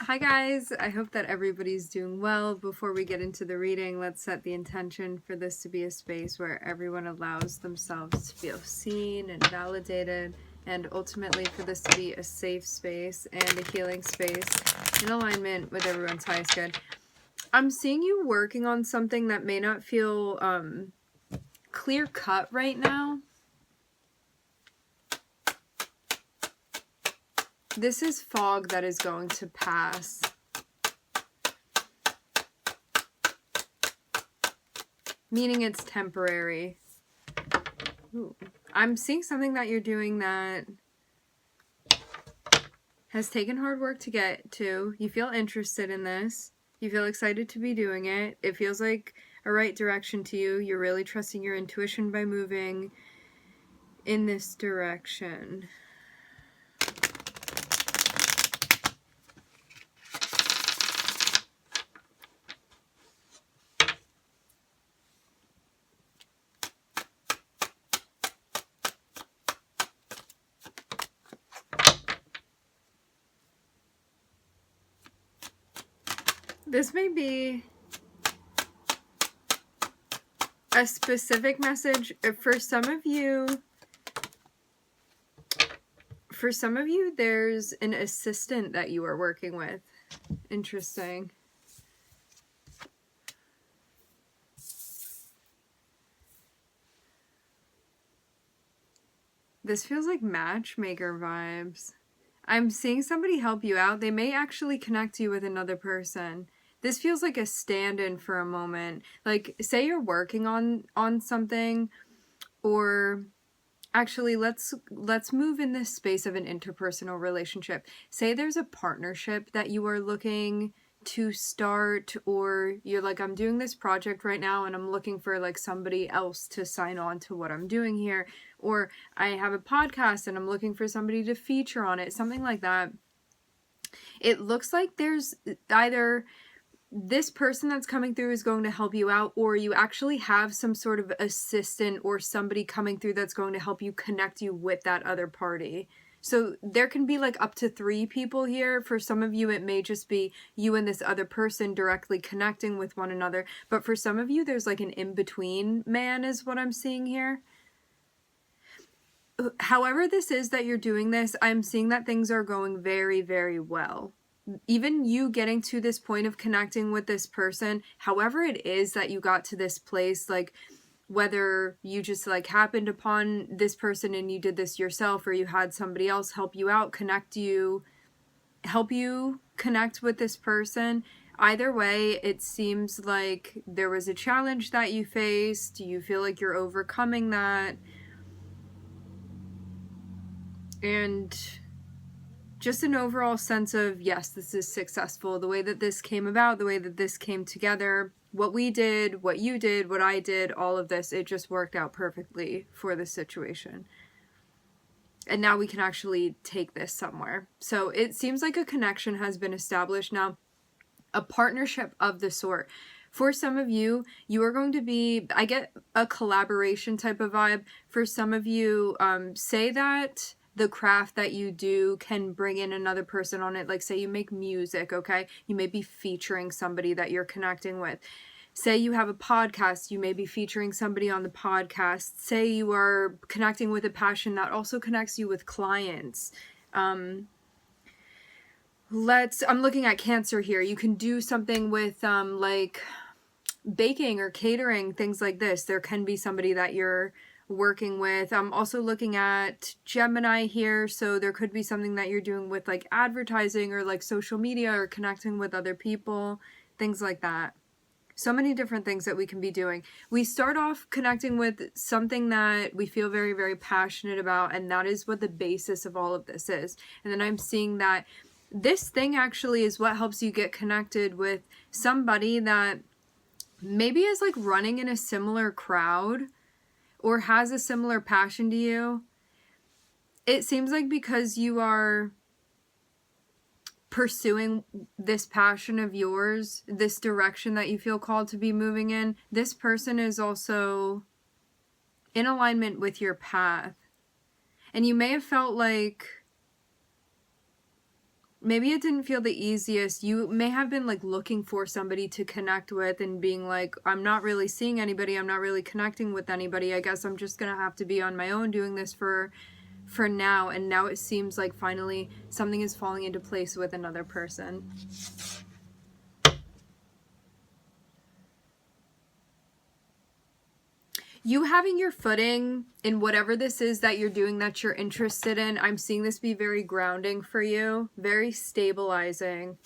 Hi guys, I hope that everybody's doing well. Before we get into the reading, let's set the intention for this to be a space where everyone allows themselves to feel seen and validated, and ultimately for this to be a safe space and a healing space in alignment with everyone's highest good. I'm seeing you working on something that may not feel clear cut right now. This is fog that is going to pass. Meaning it's temporary. Ooh. I'm seeing something that you're doing that has taken hard work to get to. You feel interested in this. You feel excited to be doing it. It feels like a right direction to you. You're really trusting your intuition by moving in this direction. This may be a specific message for some of you. For some of you, there's an assistant that you are working with. Interesting. This feels like matchmaker vibes. I'm seeing somebody help you out. They may actually connect you with another person. This feels like a stand-in for a moment. Like, say you're working on something, or actually let's move in this space of an interpersonal relationship. Say there's a partnership that you are looking to start, or you're like, I'm doing this project right now and I'm looking for like somebody else to sign on to what I'm doing here, or I have a podcast and I'm looking for somebody to feature on it, something like that. It looks like there's either this person that's coming through is going to help you out, or you actually have some sort of assistant or somebody coming through that's going to help you connect you with that other party. So there can be like up to 3 people here. For some of you, it may just be you and this other person directly connecting with one another. But for some of you, there's like an in-between man is what I'm seeing here. However this is that you're doing this, I'm seeing that things are going very, very well. Even you getting to this point of connecting with this person, however it is that you got to this place, like whether you just like happened upon this person and you did this yourself, or you had somebody else help you out, help you connect with this person. Either way, it seems like there was a challenge that you faced. You feel like you're overcoming that. And just an overall sense of, yes, this is successful. The way that this came about, the way that this came together, what we did, what you did, what I did, all of this, it just worked out perfectly for the situation. And now we can actually take this somewhere. So it seems like a connection has been established now, a partnership of the sort. For some of you, you are going to be, I get a collaboration type of vibe. For some of you, say that the craft that you do can bring in another person on it. Like say you make music, okay? You may be featuring somebody that you're connecting with. Say you have a podcast, you may be featuring somebody on the podcast. Say you are connecting with a passion that also connects you with clients. I'm looking at Cancer here. You can do something with like baking or catering, things like this. There can be somebody that you're working with. I'm also looking at Gemini here, so there could be something that you're doing with like advertising or like social media or connecting with other people, things like that. So many different things that we can be doing. We start off connecting with something that we feel very, very passionate about, and that is what the basis of all of this is. And then I'm seeing that this thing actually is what helps you get connected with somebody that maybe is like running in a similar crowd or has a similar passion to you. It seems like because you are pursuing this passion of yours, this direction that you feel called to be moving in, this person is also in alignment with your path. And you may have felt like maybe it didn't feel the easiest. You may have been like looking for somebody to connect with and being like, I'm not really seeing anybody, I'm not really connecting with anybody, I guess I'm just gonna have to be on my own doing this for now. And now it seems like finally something is falling into place with another person. You having your footing in whatever this is that you're doing that you're interested in, I'm seeing this be very grounding for you, very stabilizing.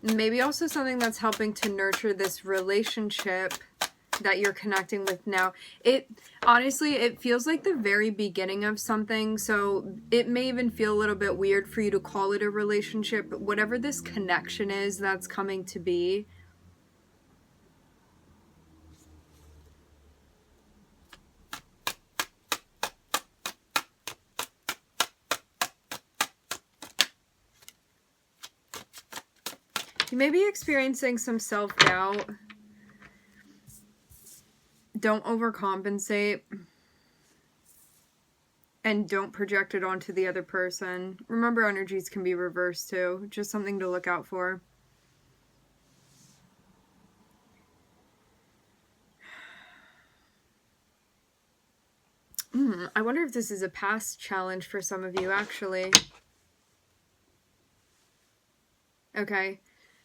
Maybe also something that's helping to nurture this relationship that you're connecting with now. Honestly, it feels like the very beginning of something, so it may even feel a little bit weird for you to call it a relationship, but whatever this connection is that's coming to be, you may be experiencing some self-doubt. Don't overcompensate. And don't project it onto the other person. Remember, energies can be reversed too. Just something to look out for. I wonder if this is a past challenge for some of you, actually. Okay.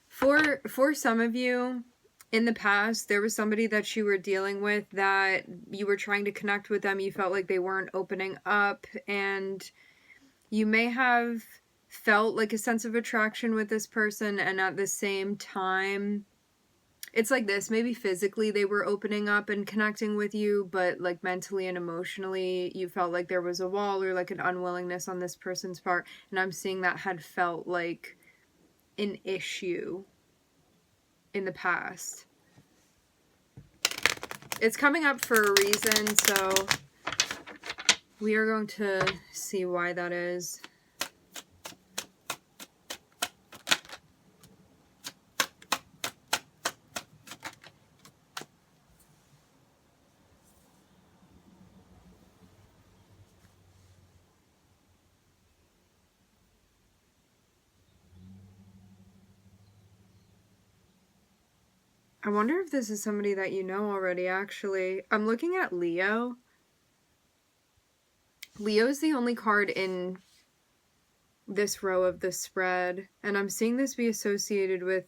For some of you, in the past, there was somebody that you were dealing with that you were trying to connect with them. You felt like they weren't opening up, and you may have felt like a sense of attraction with this person, and at the same time, it's like this. Maybe physically they were opening up and connecting with you, but like mentally and emotionally, you felt like there was a wall or like an unwillingness on this person's part. And I'm seeing that had felt like an issue in the past. It's coming up for a reason, so we are going to see why that is. I wonder if this is somebody that you know already, actually. I'm looking at Leo. Leo is the only card in this row of the spread, and I'm seeing this be associated with...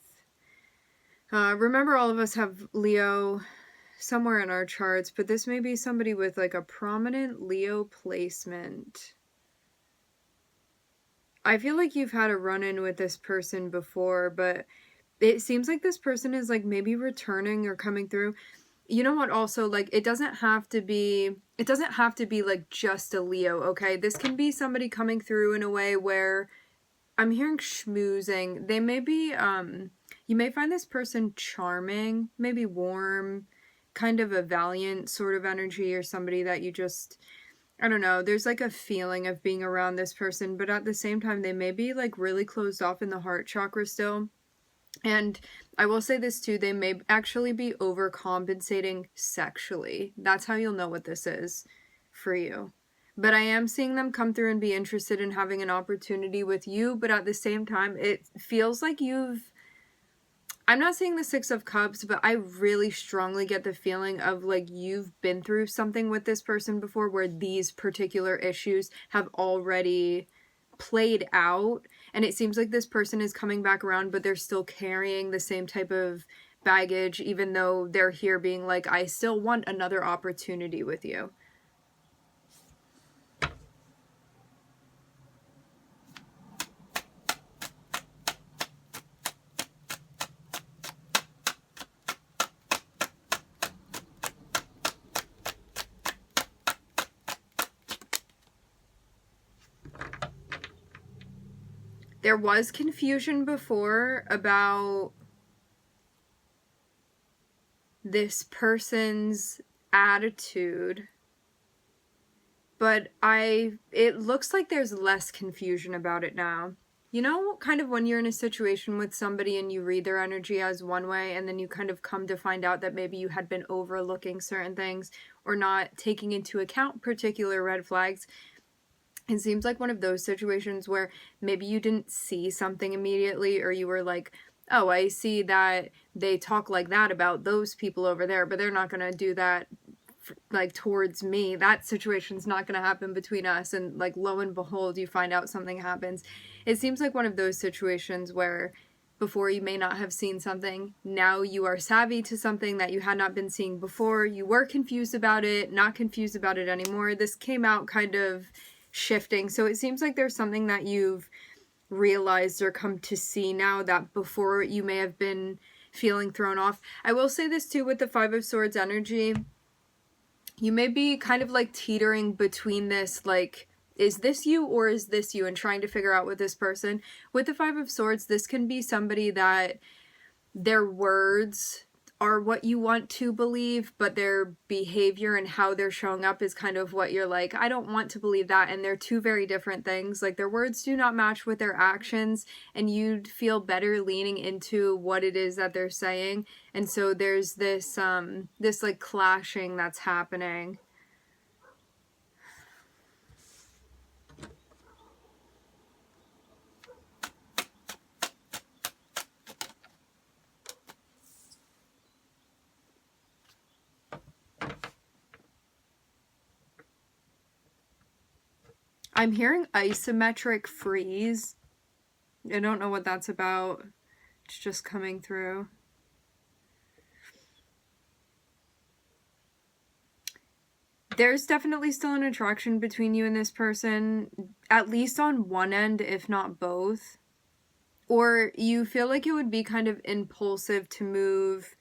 remember, all of us have Leo somewhere in our charts, but this may be somebody with like a prominent Leo placement. I feel like you've had a run-in with this person before, but it seems like this person is like maybe returning or coming through. You know what, also, like, it doesn't have to be like just a Leo, okay? This can be somebody coming through in a way where I'm hearing schmoozing. They may be, you may find this person charming, maybe warm, kind of a valiant sort of energy, or somebody that you just, I don't know, there's like a feeling of being around this person, but at the same time, they may be like really closed off in the heart chakra still. And I will say this too, they may actually be overcompensating sexually. That's how you'll know what this is for you. But I am seeing them come through and be interested in having an opportunity with you, but at the same time, it feels like I'm not seeing the Six of Cups, but I really strongly get the feeling of like you've been through something with this person before where these particular issues have already played out, and it seems like this person is coming back around, but they're still carrying the same type of baggage, even though they're here being like, I still want another opportunity with you. There was confusion before about this person's attitude, but it looks like there's less confusion about it now. You know, kind of when you're in a situation with somebody and you read their energy as one way, and then you kind of come to find out that maybe you had been overlooking certain things or not taking into account particular red flags. It seems like one of those situations where maybe you didn't see something immediately, or you were like, oh, I see that they talk like that about those people over there, but they're not going to do that like towards me. That situation's not going to happen between us. And like, lo and behold, you find out something happens. It seems like one of those situations where before you may not have seen something, now you are savvy to something that you had not been seeing before. You were confused about it, not confused about it anymore. This came out kind of shifting. So it seems like there's something that you've realized or come to see now that before you may have been feeling thrown off. I will say this too with the Five of Swords energy. You may be kind of like teetering between this, like, is this you or is this you? And trying to figure out with this person. With the Five of Swords, this can be somebody that their words are what you want to believe, but their behavior and how they're showing up is kind of what you're like, I don't want to believe that. And they're two very different things. Like, their words do not match with their actions, and you'd feel better leaning into what it is that they're saying. And so there's this this like clashing that's happening. I'm hearing isometric freeze. I don't know what that's about. It's just coming through. There's definitely still an attraction between you and this person, at least on one end, if not both. Or you feel like it would be kind of impulsive to move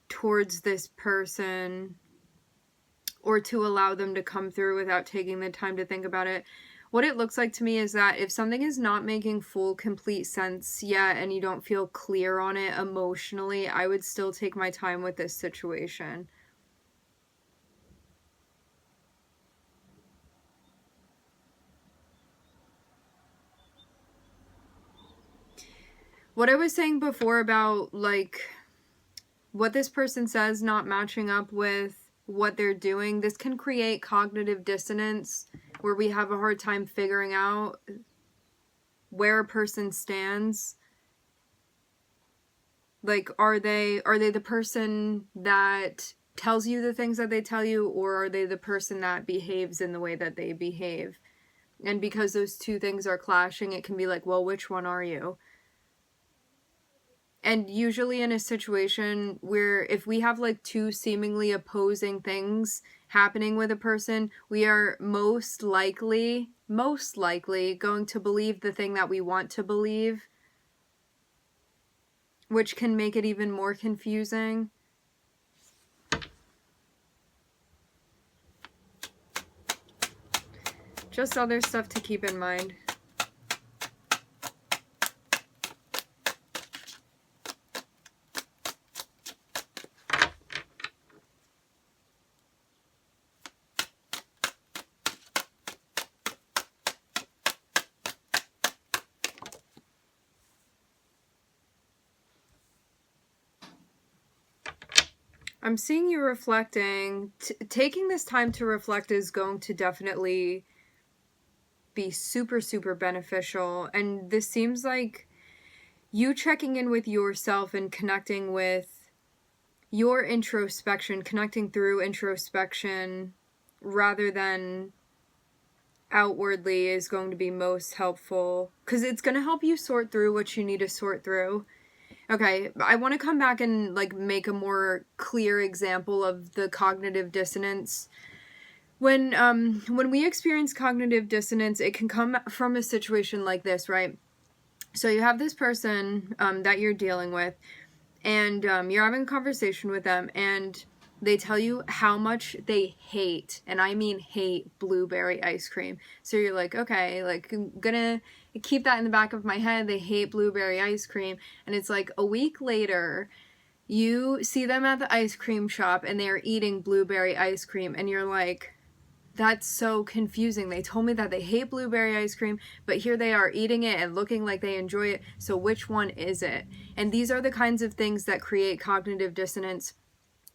towards this person, or to allow them to come through without taking the time to think about it. What it looks like to me is that if something is not making full, complete sense yet, and you don't feel clear on it emotionally, I would still take my time with this situation. What I was saying before about, like, what this person says not matching up with what they're doing, this can create cognitive dissonance where we have a hard time figuring out where a person stands. Like, are they the person that tells you the things that they tell you, or are they the person that behaves in the way that they behave? And because those two things are clashing, it can be like, well, which one are you? And usually in a situation where if we have like two seemingly opposing things happening with a person, we are most likely going to believe the thing that we want to believe, which can make it even more confusing. Just other stuff to keep in mind. I'm seeing you reflecting. Taking this time to reflect is going to definitely be super, super beneficial. And this seems like you checking in with yourself and connecting with your introspection, connecting through introspection rather than outwardly is going to be most helpful, because it's going to help you sort through what you need to sort through. Okay, I want to come back and like make a more clear example of the cognitive dissonance. When we experience cognitive dissonance, it can come from a situation like this, right? So you have this person that you're dealing with, and you're having a conversation with them, and they tell you how much they hate, and I mean hate, blueberry ice cream. So you're like, okay, like, I'm gonna keep that in the back of my head. They hate blueberry ice cream. And it's like a week later, you see them at the ice cream shop and they're eating blueberry ice cream, and you're like, that's so confusing. They told me that they hate blueberry ice cream, but here they are eating it and looking like they enjoy it. So which one is it? And these are the kinds of things that create cognitive dissonance.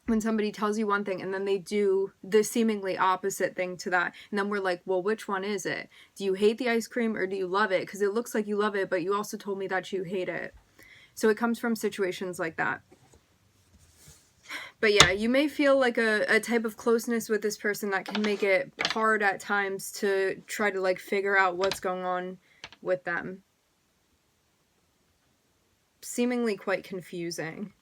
when somebody tells you one thing and then they do the seemingly opposite thing to that. And then we're like, well, which one is it? Do you hate the ice cream or do you love it? Because it looks like you love it, but you also told me that you hate it. So it comes from situations like that. But yeah, you may feel like a type of closeness with this person that can make it hard at times to try to like figure out what's going on with them. Seemingly quite confusing.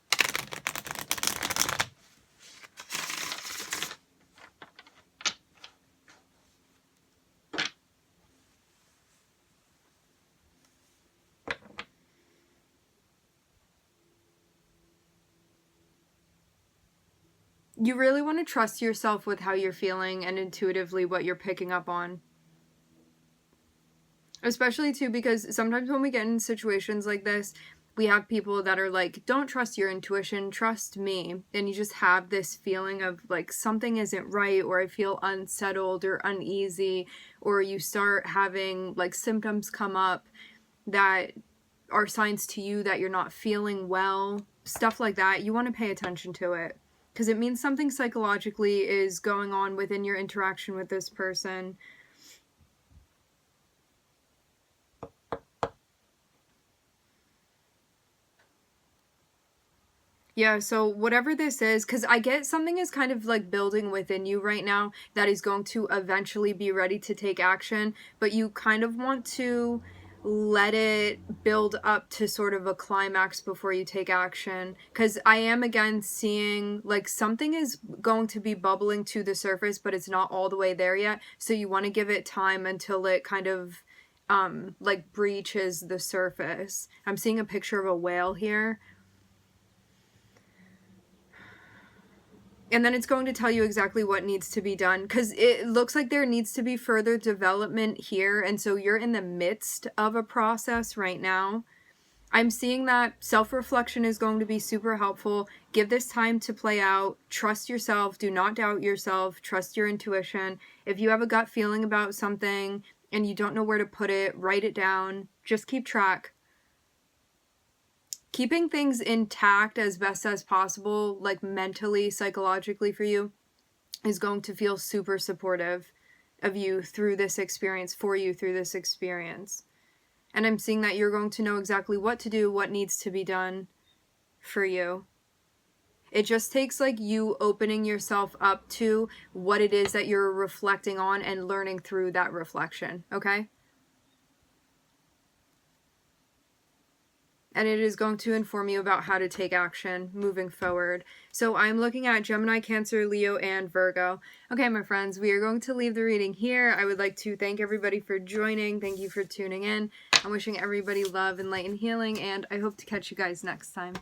You really want to trust yourself with how you're feeling and intuitively what you're picking up on. Especially too, because sometimes when we get in situations like this, we have people that are like, don't trust your intuition, trust me. And you just have this feeling of like something isn't right, or I feel unsettled or uneasy, or you start having like symptoms come up that are signs to you that you're not feeling well, stuff like that. You want to pay attention to it because it means something psychologically is going on within your interaction with this person. Yeah, so whatever this is, because I get something is kind of like building within you right now that is going to eventually be ready to take action, but you kind of want to let it build up to sort of a climax before you take action. Because I am again seeing like something is going to be bubbling to the surface, but it's not all the way there yet. So you want to give it time until it kind of like breaches the surface. I'm seeing a picture of a whale here. And then it's going to tell you exactly what needs to be done, because it looks like there needs to be further development here. And so you're in the midst of a process right now. I'm seeing that self-reflection is going to be super helpful. Give this time to play out. Trust yourself. Do not doubt yourself. Trust your intuition. If you have a gut feeling about something and you don't know where to put it, write it down. Just keep track. Keeping things intact as best as possible, like mentally, psychologically for you, is going to feel super supportive of you through this experience, for you through this experience. And I'm seeing that you're going to know exactly what to do, what needs to be done for you. It just takes like you opening yourself up to what it is that you're reflecting on and learning through that reflection, okay? And it is going to inform you about how to take action moving forward. So I'm looking at Gemini, Cancer, Leo, and Virgo. Okay, my friends, we are going to leave the reading here. I would like to thank everybody for joining. Thank you for tuning in. I'm wishing everybody love and light and healing, and I hope to catch you guys next time.